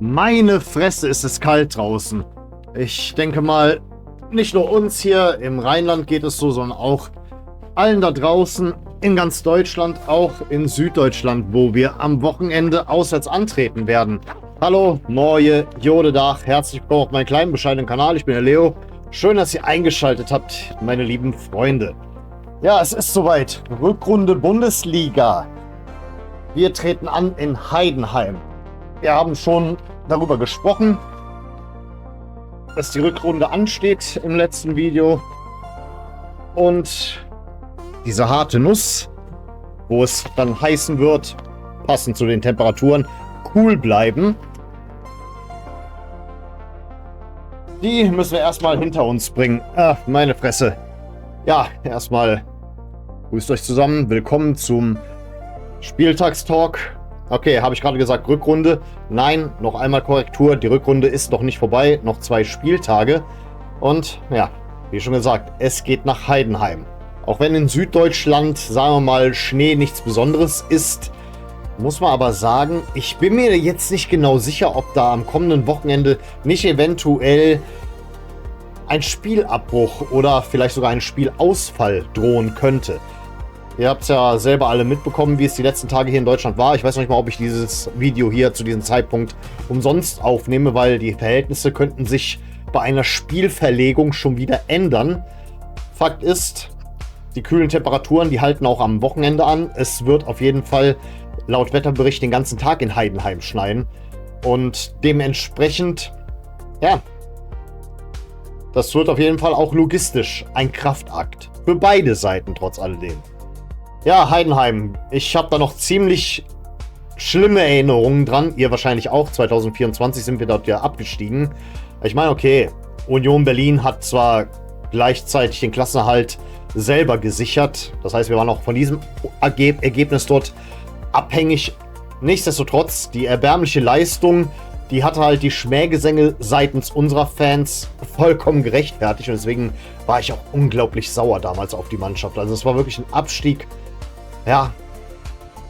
Meine Fresse, ist es kalt draußen. Ich denke mal, nicht nur uns hier im Rheinland geht es so, sondern auch allen da draußen in ganz Deutschland, auch in Süddeutschland, wo wir am Wochenende auswärts antreten werden. Hallo, neue Jodedach, herzlich willkommen auf meinem kleinen bescheidenen Kanal. Ich bin der Leo. Schön, dass ihr eingeschaltet habt, meine lieben Freunde. Ja, es ist soweit. Rückrunde Bundesliga. Wir treten an in Heidenheim. Wir haben schon darüber gesprochen, dass die Rückrunde ansteht im letzten Video. Und diese harte Nuss, wo es dann heißen wird, passend zu den Temperaturen, cool bleiben. Die müssen wir erstmal hinter uns bringen. Ah, meine Fresse. Ja, erstmal grüßt euch zusammen. Willkommen zum Spieltagstalk. Okay, habe ich gerade gesagt, Rückrunde. Nein, noch einmal Korrektur. Die Rückrunde ist noch nicht vorbei. Noch 2 Spieltage. Und ja, wie schon gesagt, es geht nach Heidenheim. Auch wenn in Süddeutschland, sagen wir mal, Schnee nichts Besonderes ist, muss man aber sagen, ich bin mir jetzt nicht genau sicher, ob da am kommenden Wochenende nicht eventuell ein Spielabbruch oder vielleicht sogar ein Spielausfall drohen könnte. Ihr habt es ja selber alle mitbekommen, wie es die letzten Tage hier in Deutschland war. Ich weiß noch nicht mal, ob ich dieses Video hier zu diesem Zeitpunkt umsonst aufnehme, weil die Verhältnisse könnten sich bei einer Spielverlegung schon wieder ändern. Fakt ist, die kühlen Temperaturen, die halten auch am Wochenende an. Es wird auf jeden Fall laut Wetterbericht den ganzen Tag in Heidenheim schneien. Und dementsprechend, ja, das wird auf jeden Fall auch logistisch ein Kraftakt. Für beide Seiten trotz alledem. Ja, Heidenheim. Ich habe da noch ziemlich schlimme Erinnerungen dran. Ihr wahrscheinlich auch. 2024 sind wir dort ja abgestiegen. Ich meine, okay, Union Berlin hat zwar gleichzeitig den Klassenerhalt selber gesichert. Das heißt, wir waren auch von diesem Ergebnis dort abhängig. Nichtsdestotrotz, die erbärmliche Leistung, die hatte halt die Schmähgesänge seitens unserer Fans vollkommen gerechtfertigt. Und deswegen war ich auch unglaublich sauer damals auf die Mannschaft. Also es war wirklich ein Abstieg. Ja,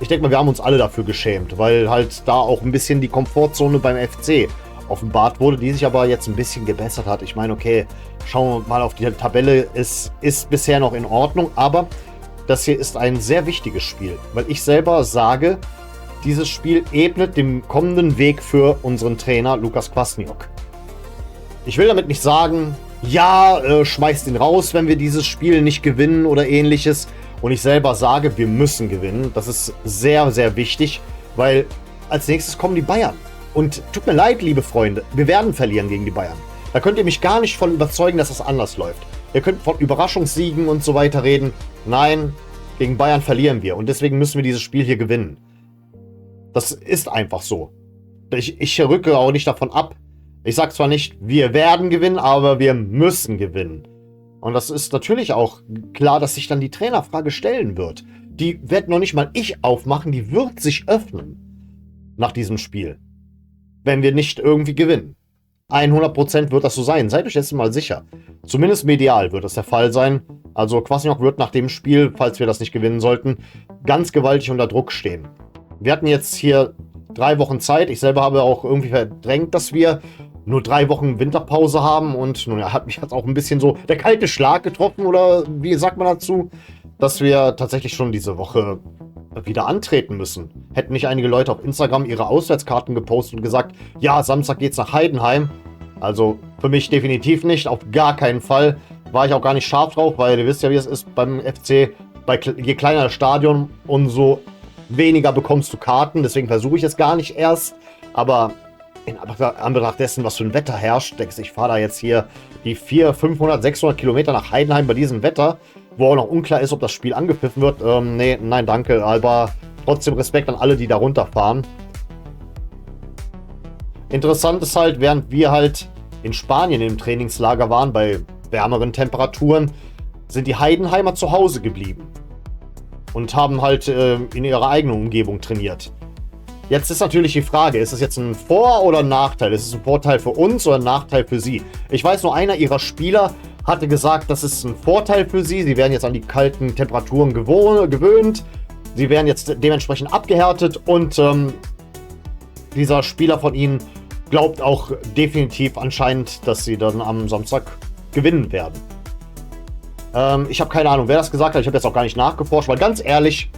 ich denke mal, wir haben uns alle dafür geschämt, weil halt da auch ein bisschen die Komfortzone beim FC offenbart wurde, die sich aber jetzt ein bisschen gebessert hat. Ich meine, okay, schauen wir mal auf die Tabelle. Es ist bisher noch in Ordnung, aber das hier ist ein sehr wichtiges Spiel, weil ich selber sage, dieses Spiel ebnet den kommenden Weg für unseren Trainer Lukas Kwasniok. Ich will damit nicht sagen, ja, schmeißt ihn raus, wenn wir dieses Spiel nicht gewinnen oder ähnliches. Und ich selber sage, wir müssen gewinnen. Das ist sehr, sehr wichtig, weil als nächstes kommen die Bayern. Und tut mir leid, liebe Freunde, wir werden verlieren gegen die Bayern. Da könnt ihr mich gar nicht von überzeugen, dass das anders läuft. Ihr könnt von Überraschungssiegen und so weiter reden. Nein, gegen Bayern verlieren wir. Und deswegen müssen wir dieses Spiel hier gewinnen. Das ist einfach so. Ich rücke auch nicht davon ab. Ich sage zwar nicht, wir werden gewinnen, aber wir müssen gewinnen. Und das ist natürlich auch klar, dass sich dann die Trainerfrage stellen wird. Die wird noch nicht mal ich aufmachen, die wird sich öffnen nach diesem Spiel. Wenn wir nicht irgendwie gewinnen. 100% wird das so sein. Seid euch jetzt mal sicher. Zumindest medial wird das der Fall sein. Also Kwasniok wird nach dem Spiel, falls wir das nicht gewinnen sollten, ganz gewaltig unter Druck stehen. Wir hatten jetzt hier 3 Wochen Zeit. Ich selber habe auch irgendwie verdrängt, dass wir nur 3 Wochen Winterpause haben. Und nun ja, hat mich jetzt auch ein bisschen so der kalte Schlag getroffen. Oder wie sagt man dazu? Dass wir tatsächlich schon diese Woche wieder antreten müssen. Hätten nicht einige Leute auf Instagram ihre Auswärtskarten gepostet und gesagt, ja, Samstag geht's nach Heidenheim. Also für mich definitiv nicht, auf gar keinen Fall. War ich auch gar nicht scharf drauf, weil ihr wisst ja, wie es ist beim FC. Je kleiner das Stadion, umso weniger bekommst du Karten. Deswegen versuche ich es gar nicht erst. Aber in Anbetracht dessen, was für ein Wetter herrscht, denkst du, ich fahre da jetzt hier die 400, 500, 600 Kilometer nach Heidenheim bei diesem Wetter, wo auch noch unklar ist, ob das Spiel angepfiffen wird. Nee, nein, danke. Aber trotzdem Respekt an alle, die da runterfahren. Interessant ist halt, während wir halt in Spanien im Trainingslager waren, bei wärmeren Temperaturen, sind die Heidenheimer zu Hause geblieben. Und haben halt in ihrer eigenen Umgebung trainiert. Jetzt ist natürlich die Frage, ist es jetzt ein Vor- oder ein Nachteil? Ist es ein Vorteil für uns oder ein Nachteil für sie? Ich weiß, nur einer ihrer Spieler hatte gesagt, das ist ein Vorteil für sie. Sie werden jetzt an die kalten Temperaturen gewöhnt. Sie werden jetzt dementsprechend abgehärtet. Und dieser Spieler von ihnen glaubt auch definitiv anscheinend, dass sie dann am Samstag gewinnen werden. Ich habe keine Ahnung, wer das gesagt hat. Ich habe jetzt auch gar nicht nachgeforscht, weil ganz ehrlich,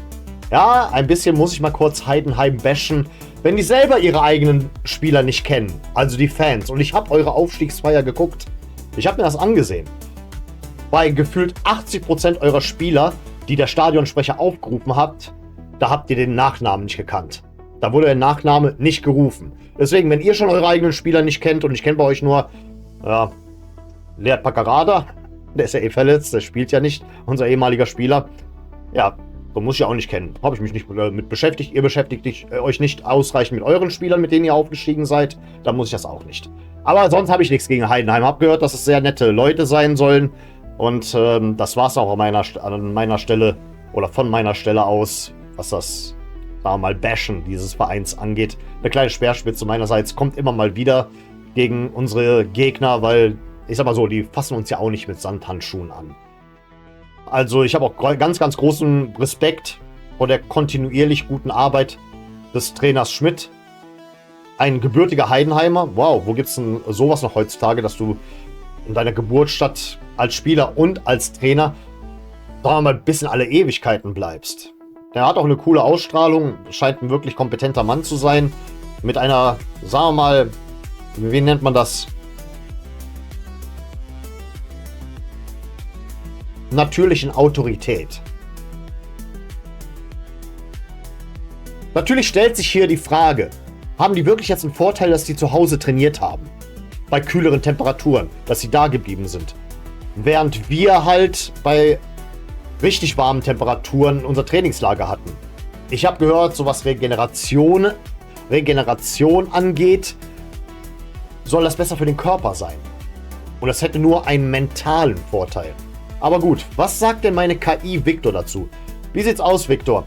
ja, ein bisschen muss ich mal kurz Heidenheim bashen, wenn die selber ihre eigenen Spieler nicht kennen, also die Fans. Und ich habe eure Aufstiegsfeier geguckt. Ich habe mir das angesehen. Bei gefühlt 80% eurer Spieler, die der Stadionsprecher aufgerufen hat, da habt ihr den Nachnamen nicht gekannt. Da wurde der Nachname nicht gerufen. Deswegen, wenn ihr schon eure eigenen Spieler nicht kennt und ich kenne bei euch nur, ja, Leert Paccarada, der ist ja eh verletzt, der spielt ja nicht, unser ehemaliger Spieler. Ja, so muss ich ja auch nicht kennen. Habe ich mich nicht mit beschäftigt. Ihr beschäftigt euch nicht ausreichend mit euren Spielern, mit denen ihr aufgestiegen seid. Dann muss ich das auch nicht. Aber sonst habe ich nichts gegen Heidenheim. Habe gehört, dass es sehr nette Leute sein sollen. Und das war es auch an meiner Stelle oder von meiner Stelle aus, was das, sagen wir mal, Bashen dieses Vereins angeht. Eine kleine Speerspitze meinerseits kommt immer mal wieder gegen unsere Gegner, weil, ich sag mal so, die fassen uns ja auch nicht mit Samthandschuhen an. Also ich habe auch ganz, ganz großen Respekt vor der kontinuierlich guten Arbeit des Trainers Schmidt. Ein gebürtiger Heidenheimer. Wow, wo gibt es denn sowas noch heutzutage, dass du in deiner Geburtsstadt als Spieler und als Trainer, sagen wir mal, bis in alle Ewigkeiten bleibst. Der hat auch eine coole Ausstrahlung, scheint ein wirklich kompetenter Mann zu sein. Mit einer, sagen wir mal, wie nennt man das? Natürlichen Autorität. Natürlich stellt sich hier die Frage, haben die wirklich jetzt einen Vorteil, dass die zu Hause trainiert haben? Bei kühleren Temperaturen, dass sie da geblieben sind. Während wir halt bei richtig warmen Temperaturen unser Trainingslager hatten. Ich habe gehört, so was Regeneration angeht, soll das besser für den Körper sein. Und das hätte nur einen mentalen Vorteil. Aber gut, was sagt denn meine KI Victor dazu? Wie sieht's aus, Victor?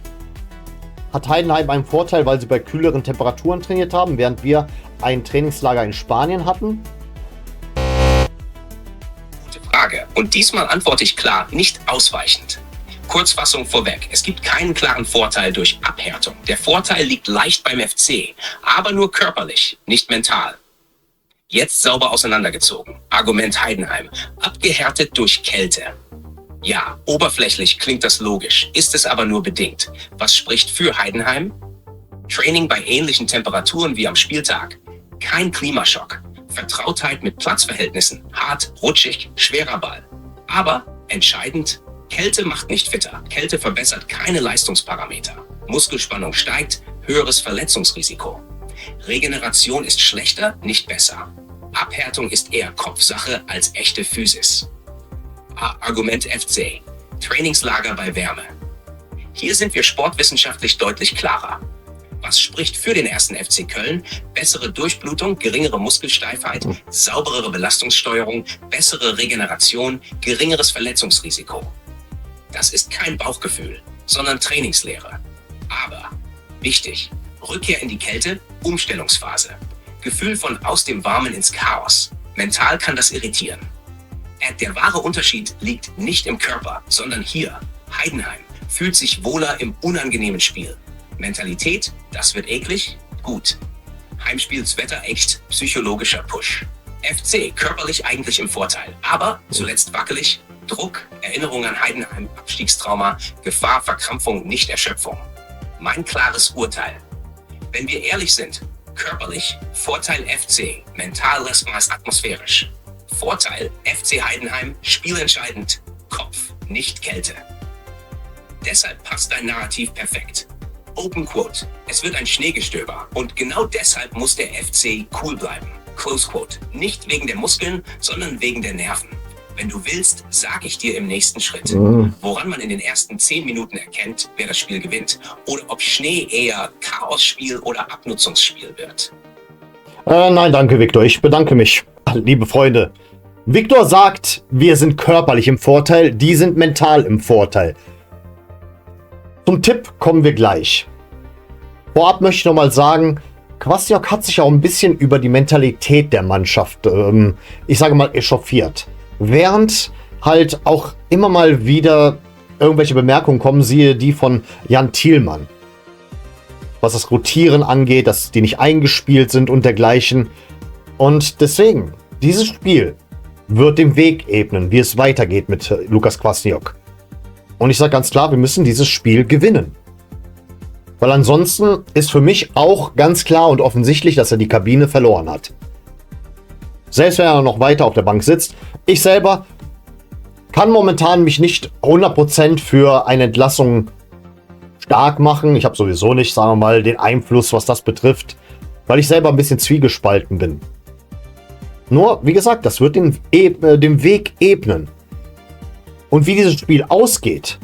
Hat Heidenheim einen Vorteil, weil sie bei kühleren Temperaturen trainiert haben, während wir ein Trainingslager in Spanien hatten? Gute Frage. Und diesmal antworte ich klar, nicht ausweichend. Kurzfassung vorweg. Es gibt keinen klaren Vorteil durch Abhärtung. Der Vorteil liegt leicht beim FC, aber nur körperlich, nicht mental. Jetzt sauber auseinandergezogen. Argument Heidenheim. Abgehärtet durch Kälte. Ja, oberflächlich klingt das logisch, ist es aber nur bedingt. Was spricht für Heidenheim? Training bei ähnlichen Temperaturen wie am Spieltag. Kein Klimaschock. Vertrautheit mit Platzverhältnissen. Hart, rutschig, schwerer Ball. Aber entscheidend, Kälte macht nicht fitter. Kälte verbessert keine Leistungsparameter. Muskelspannung steigt, höheres Verletzungsrisiko. Regeneration ist schlechter, nicht besser. Abhärtung ist eher Kopfsache als echte Physis. Argument FC. Trainingslager bei Wärme. Hier sind wir sportwissenschaftlich deutlich klarer. Was spricht für den 1. FC Köln? Bessere Durchblutung, geringere Muskelsteifheit, sauberere Belastungssteuerung, bessere Regeneration, geringeres Verletzungsrisiko. Das ist kein Bauchgefühl, sondern Trainingslehre. Aber, wichtig, Rückkehr in die Kälte, Umstellungsphase. Gefühl von aus dem Warmen ins Chaos. Mental kann das irritieren. Der wahre Unterschied liegt nicht im Körper, sondern hier. Heidenheim fühlt sich wohler im unangenehmen Spiel. Mentalität, das wird eklig, gut. Heimspielswetter echt, psychologischer Push. FC körperlich eigentlich im Vorteil, aber zuletzt wackelig, Druck, Erinnerung an Heidenheim, Abstiegstrauma, Gefahr, Verkrampfung, nicht Erschöpfung. Mein klares Urteil. Wenn wir ehrlich sind, körperlich, Vorteil FC, mental erstmals atmosphärisch. Vorteil FC Heidenheim, spielentscheidend, Kopf, nicht Kälte. Deshalb passt dein Narrativ perfekt. Open Quote, es wird ein Schneegestöber und genau deshalb muss der FC cool bleiben. Close Quote, nicht wegen der Muskeln, sondern wegen der Nerven. Wenn du willst, sage ich dir im nächsten Schritt, woran man in den ersten 10 Minuten erkennt, wer das Spiel gewinnt oder ob Schnee eher Chaosspiel oder Abnutzungsspiel wird. Nein, danke, Victor. Ich bedanke mich, liebe Freunde. Victor sagt, wir sind körperlich im Vorteil, die sind mental im Vorteil. Zum Tipp kommen wir gleich. Vorab möchte ich nochmal sagen, Kwasniok hat sich auch ein bisschen über die Mentalität der Mannschaft, ich sage mal, echauffiert. Während halt auch immer mal wieder irgendwelche Bemerkungen kommen, siehe die von Jan Thielmann. Was das Rotieren angeht, dass die nicht eingespielt sind und dergleichen. Und deswegen, dieses Spiel wird den Weg ebnen, wie es weitergeht mit Lukas Kwasniok. Und ich sage ganz klar, wir müssen dieses Spiel gewinnen. Weil ansonsten ist für mich auch ganz klar und offensichtlich, dass er die Kabine verloren hat. Selbst wenn er noch weiter auf der Bank sitzt. Ich selber kann momentan mich nicht 100% für eine Entlassung stark machen. Ich habe sowieso nicht, sagen wir mal, den Einfluss, was das betrifft, weil ich selber ein bisschen zwiegespalten bin. Nur, wie gesagt, das wird den Weg ebnen. Und wie dieses Spiel ausgeht,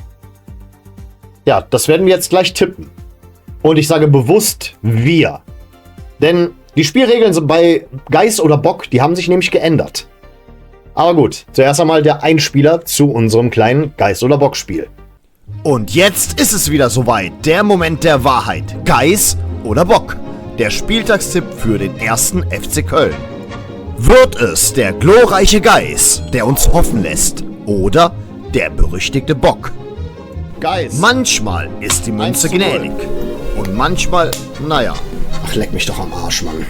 ja, das werden wir jetzt gleich tippen. Und ich sage bewusst wir. Denn die Spielregeln sind bei Geist oder Bock, die haben sich nämlich geändert. Aber gut, zuerst einmal der Einspieler zu unserem kleinen Geist oder Bock Spiel. Und jetzt ist es wieder soweit, der Moment der Wahrheit. Geist oder Bock? Der Spieltagstipp für den ersten FC Köln. Wird es der glorreiche Geist, der uns hoffen lässt, oder der berüchtigte Bock? Geist. Manchmal ist die Münze 1:0. gnädig und manchmal, naja. Ach, leck mich doch am Arsch, Mann.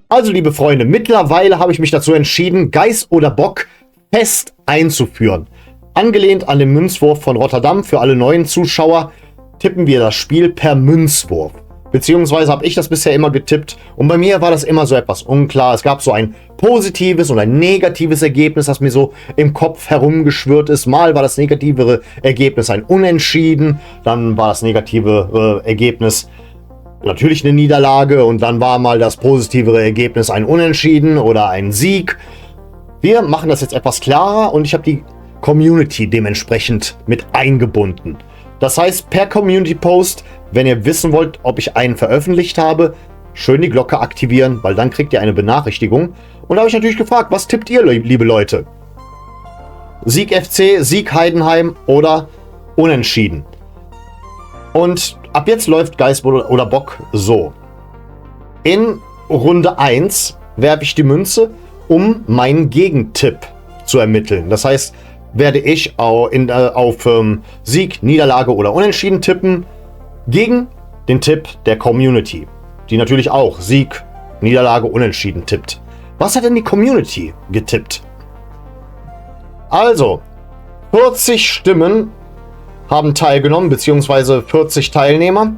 Also, liebe Freunde, mittlerweile habe ich mich dazu entschieden, Geist oder Bock fest einzuführen. Angelehnt an den Münzwurf von Rotterdam für alle neuen Zuschauer tippen wir das Spiel per Münzwurf. Beziehungsweise habe ich das bisher immer getippt und bei mir war das immer so etwas unklar. Es gab so ein positives und ein negatives Ergebnis, das mir so im Kopf herumgeschwirrt ist. Mal war das negativere Ergebnis ein Unentschieden, dann war das negative Ergebnis natürlich eine Niederlage und dann war mal das positivere Ergebnis ein Unentschieden oder ein Sieg. Wir machen das jetzt etwas klarer und ich habe die Community dementsprechend mit eingebunden. Das heißt, per Community Post, wenn ihr wissen wollt, ob ich einen veröffentlicht habe, schön die Glocke aktivieren, weil dann kriegt ihr eine Benachrichtigung. Und da habe ich natürlich gefragt, was tippt ihr, liebe Leute? Sieg FC, Sieg Heidenheim oder Unentschieden? Und ab jetzt läuft Geist oder Bock so. In Runde 1 werfe ich die Münze, um meinen Gegentipp zu ermitteln. Das heißt, werde ich auf Sieg, Niederlage oder Unentschieden tippen, gegen den Tipp der Community, die natürlich auch Sieg, Niederlage, Unentschieden tippt. Was hat denn die Community getippt? Also, 40 Stimmen haben teilgenommen, beziehungsweise 40 Teilnehmer.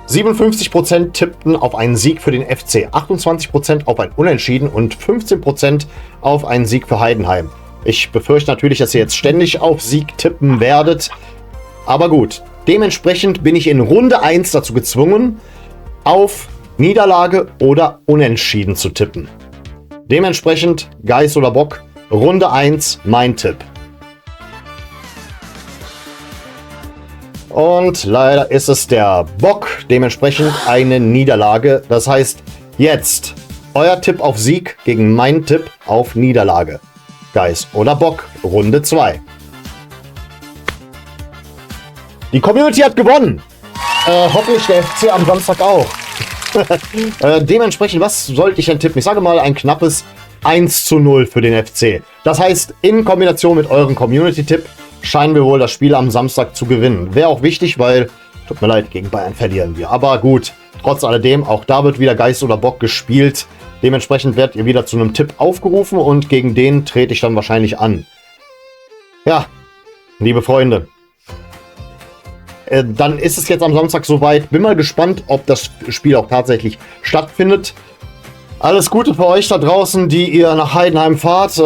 57% tippten auf einen Sieg für den FC, 28% auf ein Unentschieden und 15% auf einen Sieg für Heidenheim. Ich befürchte natürlich, dass ihr jetzt ständig auf Sieg tippen werdet. Aber gut, dementsprechend bin ich in Runde 1 dazu gezwungen, auf Niederlage oder Unentschieden zu tippen. Dementsprechend Geist oder Bock, Runde 1, mein Tipp. Und leider ist es der Bock, dementsprechend eine Niederlage. Das heißt, jetzt euer Tipp auf Sieg gegen meinen Tipp auf Niederlage. Geist oder Bock, Runde 2. Die Community hat gewonnen. Hoffentlich der FC am Samstag auch. Dementsprechend, was sollte ich denn tippen? Ich sage mal ein knappes 1:0 für den FC. Das heißt, in Kombination mit eurem Community-Tipp scheinen wir wohl das Spiel am Samstag zu gewinnen. Wäre auch wichtig, weil, tut mir leid, gegen Bayern verlieren wir. Aber gut, trotz alledem, auch da wird wieder Geist oder Bock gespielt. Dementsprechend werdet ihr wieder zu einem Tipp aufgerufen und gegen den trete ich dann wahrscheinlich an. Ja, liebe Freunde. Dann ist es jetzt am Samstag soweit. Bin mal gespannt, ob das Spiel auch tatsächlich stattfindet. Alles Gute für euch da draußen, die ihr nach Heidenheim fahrt.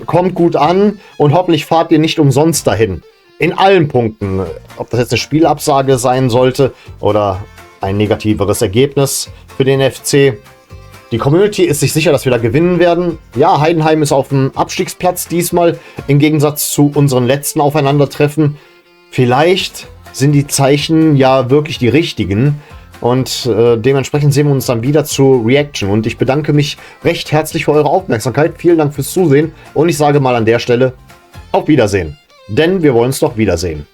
Kommt gut an und hoffentlich fahrt ihr nicht umsonst dahin. In allen Punkten. Ob das jetzt eine Spielabsage sein sollte oder ein negativeres Ergebnis für den FC. Die Community ist sich sicher, dass wir da gewinnen werden. Ja, Heidenheim ist auf dem Abstiegsplatz diesmal, im Gegensatz zu unseren letzten Aufeinandertreffen. Vielleicht sind die Zeichen ja wirklich die richtigen. Und dementsprechend sehen wir uns dann wieder zur Reaction. Und ich bedanke mich recht herzlich für eure Aufmerksamkeit. Vielen Dank fürs Zusehen. Und ich sage mal an der Stelle, auf Wiedersehen. Denn wir wollen es doch wiedersehen.